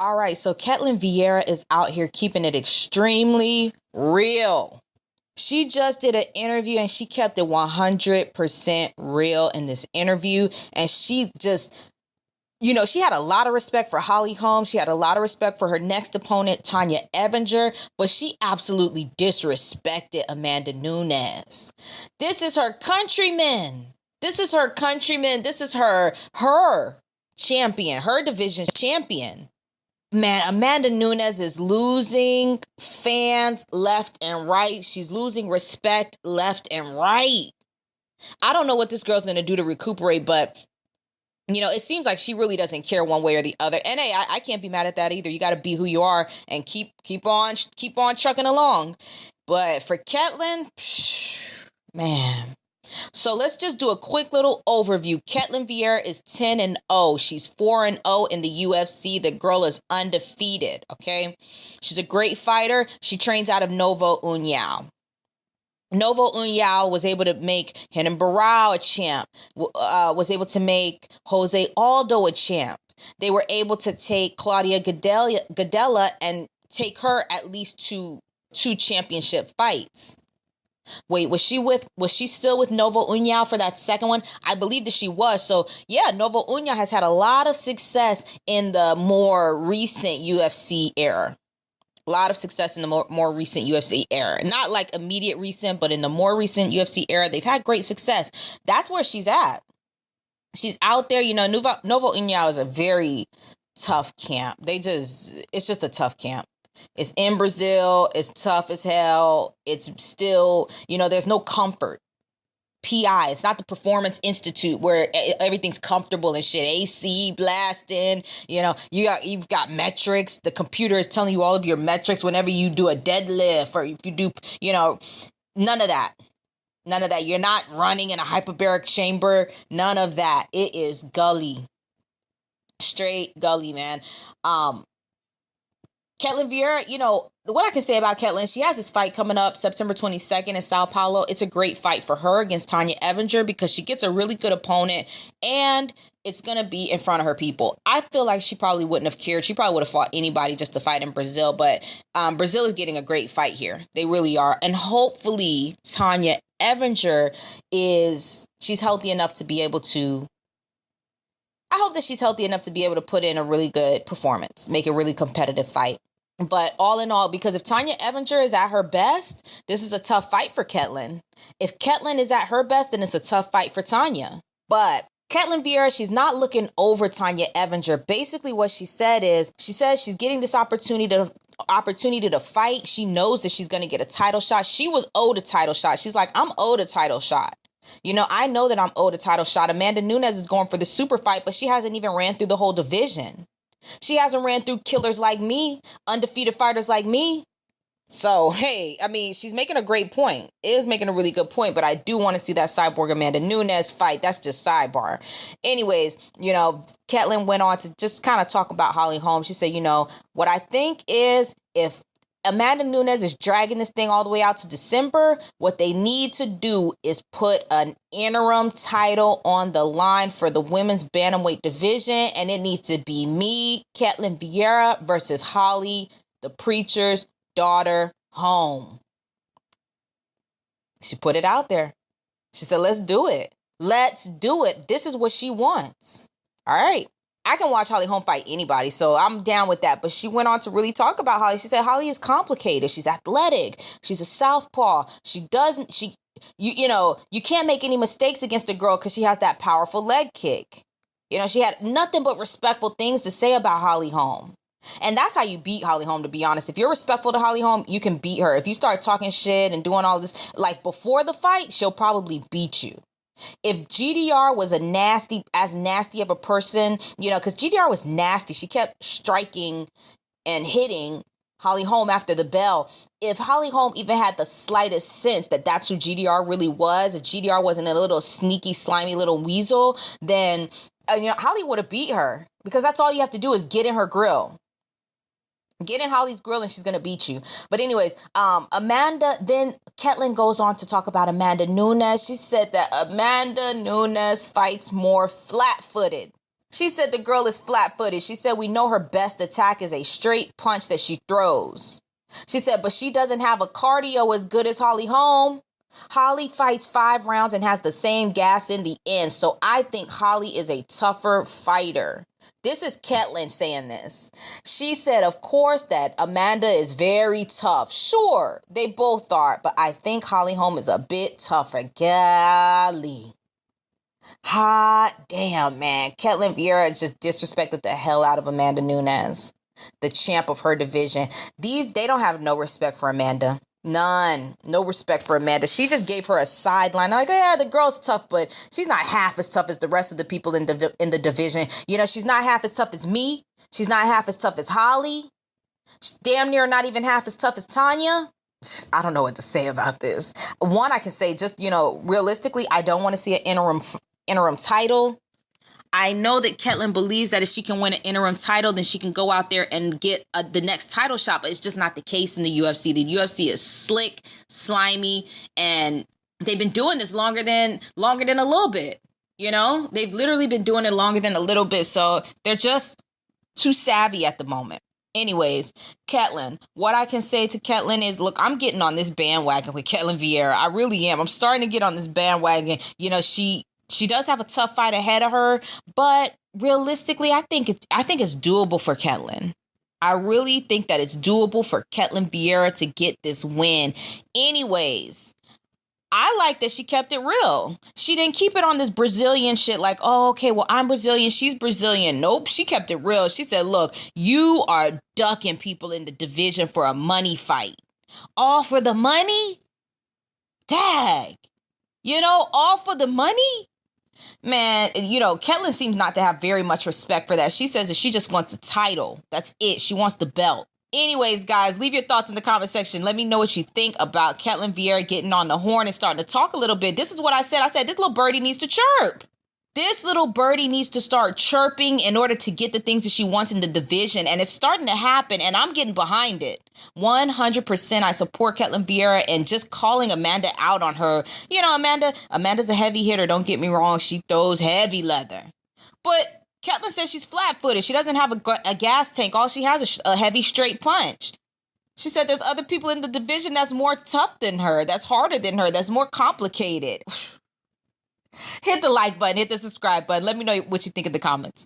All right, so Ketlen Viera is out here keeping it extremely real. She just did an interview and she kept it 100% real in this interview. And she just, she had a lot of respect for Holly Holm. She had a lot of respect for her next opponent, Tanya Evinger, but she absolutely disrespected Amanda Nunes. This is her countryman. This is her countryman. This is her champion, her division champion. Man, Amanda Nunes is losing fans left and right. She's losing respect left and right. I don't know what this girl's going to do to recuperate, but it seems like she really doesn't care one way or the other. And hey, I can't be mad at that either. You got to be who you are and keep on trucking along. But for Ketlen, man. So let's just do a quick little overview. Ketlen Viera is 10-0. She's 4-0 in the UFC. The girl is undefeated, okay? She's a great fighter. She trains out of Novo União. Novo União was able to make Renan Barão a champ, was able to make Jose Aldo a champ. They were able to take Claudia Gadelha and take her at least to two championship fights. Wait, was she still with Novo União for that second one? I believe that she was. So yeah, Novo União has had a lot of success in the more recent UFC era. A lot of success in the more recent UFC era. Not like immediate recent, but in the more recent UFC era, they've had great success. That's where she's at. She's out there. Novo União is a very tough camp. It's just a tough camp. It's in Brazil. It's tough as hell. It's still, there's no comfort. PI. It's not the Performance Institute where everything's comfortable and shit. AC blasting. You've got metrics. The computer is telling you all of your metrics whenever you do a deadlift or if you do, none of that. None of that. You're not running in a hyperbaric chamber. None of that. It is gully. Straight gully, man. Ketlen Viera, what I can say about Ketlen, she has this fight coming up September 22nd in Sao Paulo. It's a great fight for her against Tanya Evinger because she gets a really good opponent and it's going to be in front of her people. I feel like she probably wouldn't have cared. She probably would have fought anybody just to fight in Brazil, but Brazil is getting a great fight here. They really are. And hopefully Tanya Evinger she's healthy enough to be able to I hope that she's healthy enough to be able to put in a really good performance, make a really competitive fight. But all in all, because if Tanya Evinger is at her best, this is a tough fight for Ketlen. If Ketlen is at her best, then it's a tough fight for Tanya. But Ketlen Viera, she's not looking over Tanya Evinger. Basically what she says she's getting this opportunity to fight. She knows that she's going to get a title shot. She was owed a title shot. She's like, I'm owed a title shot. I know that I'm owed a title shot. Amanda Nunes is going for the super fight, but she hasn't even ran through the whole division. She hasn't ran through killers like me, undefeated fighters like me. So, hey, she's making a great point. Is making a really good point, but I do want to see that Cyborg Amanda Nunes fight. That's just sidebar. Anyways, Ketlen went on to just kind of talk about Holly Holm. She said, what I think is if Amanda Nunes is dragging this thing all the way out to December, what they need to do is put an interim title on the line for the women's bantamweight division, and it needs to be me, Ketlen Viera, versus Holly, the preacher's daughter, Holm. She put it out there. She said, let's do it. Let's do it. This is what she wants. All right. I can watch Holly Holm fight anybody, so I'm down with that. But she went on to really talk about Holly. She said Holly is complicated. She's athletic. She's a southpaw. You can't make any mistakes against the girl because she has that powerful leg kick. She had nothing but respectful things to say about Holly Holm. And that's how you beat Holly Holm, to be honest. If you're respectful to Holly Holm, you can beat her. If you start talking shit and doing all this, like before the fight, she'll probably beat you. If GDR was as nasty of a person, because GDR was nasty. She kept striking and hitting Holly Holm after the bell. If Holly Holm even had the slightest sense that that's who GDR really was, if GDR wasn't a little sneaky, slimy little weasel, then, Holly would have beat her because that's all you have to do is get in her grill. Get in Holly's grill and she's going to beat you. But anyways, then Ketlen goes on to talk about Amanda Nunes. She said that Amanda Nunes fights more flat-footed. She said the girl is flat-footed. She said we know her best attack is a straight punch that she throws. She said, but she doesn't have a cardio as good as Holly Holm. Holly fights 5 rounds and has the same gas in the end. So I think Holly is a tougher fighter. This is Ketlen saying this. She said, of course, that Amanda is very tough. Sure, they both are. But I think Holly Holm is a bit tougher. Golly. Hot damn, man. Ketlen Viera just disrespected the hell out of Amanda Nunes, the champ of her division. They don't have no respect for Amanda. None. No respect for Amanda. She just gave her a sideline. Like, yeah, the girl's tough, but she's not half as tough as the rest of the people in the division. You know, she's not half as tough as me. She's not half as tough as Holly. She's damn near not even half as tough as Tanya. I don't know what to say about this. One, I can say just, realistically, I don't want to see an interim title. I know that Ketlen believes that if she can win an interim title, then she can go out there and get the next title shot. But it's just not the case in the UFC. The UFC is slick, slimy, and they've been doing this longer than a little bit. They've literally been doing it longer than a little bit. So they're just too savvy at the moment. Anyways, Ketlen, what I can say to Ketlen is, look, I'm getting on this bandwagon with Ketlen Viera. I really am. I'm starting to get on this bandwagon. She does have a tough fight ahead of her, but realistically, I think it's doable for Ketlen. I really think that it's doable for Ketlen Viera to get this win. Anyways, I like that she kept it real. She didn't keep it on this Brazilian shit like, oh, okay, well, I'm Brazilian, she's Brazilian. Nope, she kept it real. She said, look, you are ducking people in the division for a money fight. All for the money? Dag. All for the money? Man, Ketlen seems not to have very much respect for that. She says that she just wants a title. That's it. She wants the belt. Anyways, guys, leave your thoughts in the comment section. Let me know what you think about Ketlen Viera getting on the horn and starting to talk a little bit. This is what I said. I said this little birdie needs to chirp. This little birdie needs to start chirping in order to get the things that she wants in the division. And it's starting to happen, and I'm getting behind it. 100% I support Ketlen Viera, and just calling Amanda out on her. Amanda's a heavy hitter. Don't get me wrong. She throws heavy leather. But Ketlen says she's flat-footed. She doesn't have a gas tank. All she has is a heavy straight punch. She said there's other people in the division that's more tough than her, that's harder than her, that's more complicated. Hit the like button, hit the subscribe button. Let me know what you think in the comments.